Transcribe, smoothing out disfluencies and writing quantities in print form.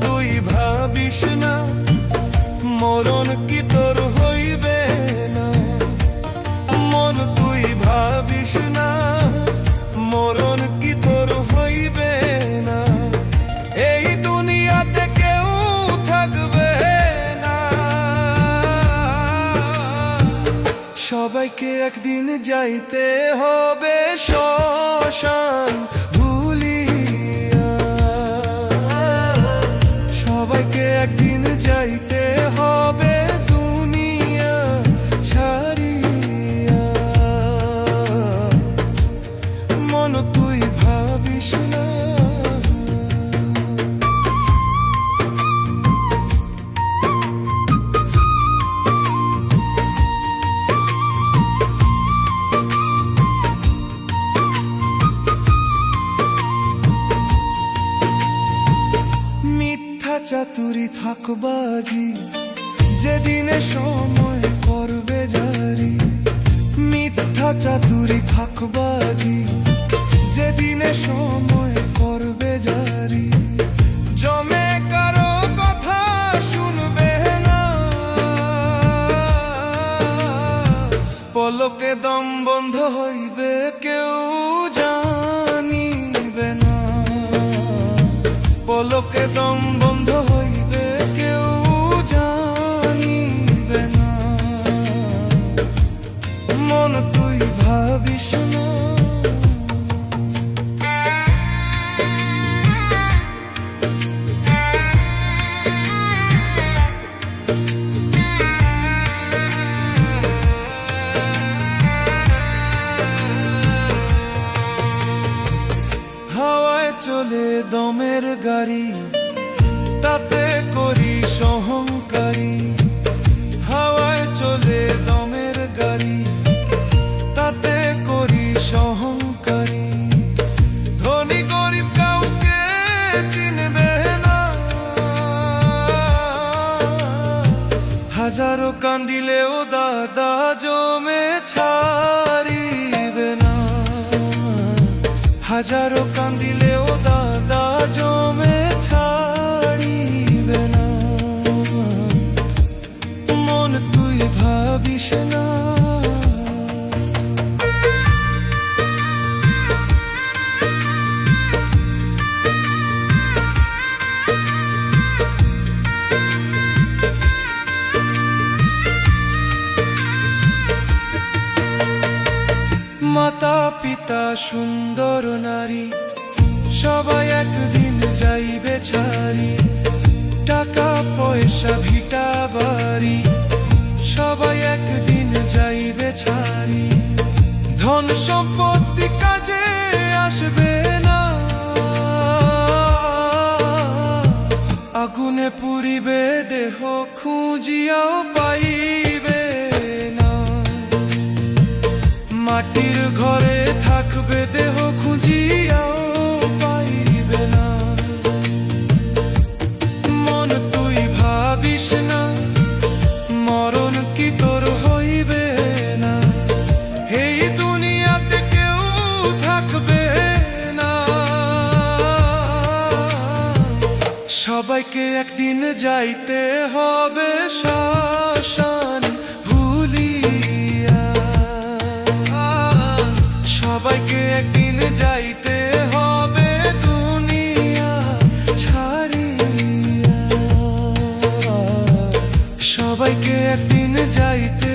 তুই ভাবিস না মরণ কি তোর হইবে না, মন তুই ভাবিস না মরণ কি তোর হইবে না। এই দুনিয়াতে কেউ থাকবে না, সবাইকে একদিন যাইতে হবে শ্মশান ভুলিয়া, সবাইকে একদিন যাইতে হবে দুনিয়া ছাড়িয়া। মন তুই ভাবিস না, চাতুরি থাকবাজি যেদিনে সময় করবে জারি, মিথ্যা চাতুরি থাকবাজি যেদিনে সময় করবে জারি। জমে কারো কথা শুনবে না, পলকে দম বন্ধ হইবে কেউ জানিবে না, পলকে দম বন্ধ হইবে কেউ জানিবে না। মন তুই ভাবিস না, হাওয়ায় চলে দমের গাড়ি তাতে করি অহংকারী, হাওয়ায় চলে দমের গাড়ি তাতে করি অহংকারী। ধনী গরিব কাউকে চিনবে না, হাজারো কান্দিলেও দাদা জমে ছাড়িবে না, হাজারো কান্দিলেও দাদা জমে ছাড়িবে না। মন তুই ভাবিস না, মাতা পিতা সুন্দর নারী সবাই একদিন যাইবে ছাড়ি, টাকা পয়সা ভিটা বাড়ি সবাই একদিন যাইবে ছাড়ি। ধন সম্পত্তি কাজে আসবে না, আগুনে পুড়িবে দেহ খুঁজিয়াও পাইবে না, মাটির ঘরে থাকবে দেহ খুঁজিয়াও পাইবে না। মন তুই ভাবিস না মরণ কি তোর হইবে না, এই দুনিয়াতে কেউ থাকবে না, সবাইকে একদিন যাইতে হবে শ্মশান ভুলিয়া, সবাইকে একদিন যাইতে হবে দুনিয়া ছাড়িয়া, সবাইকে একদিন যাইতে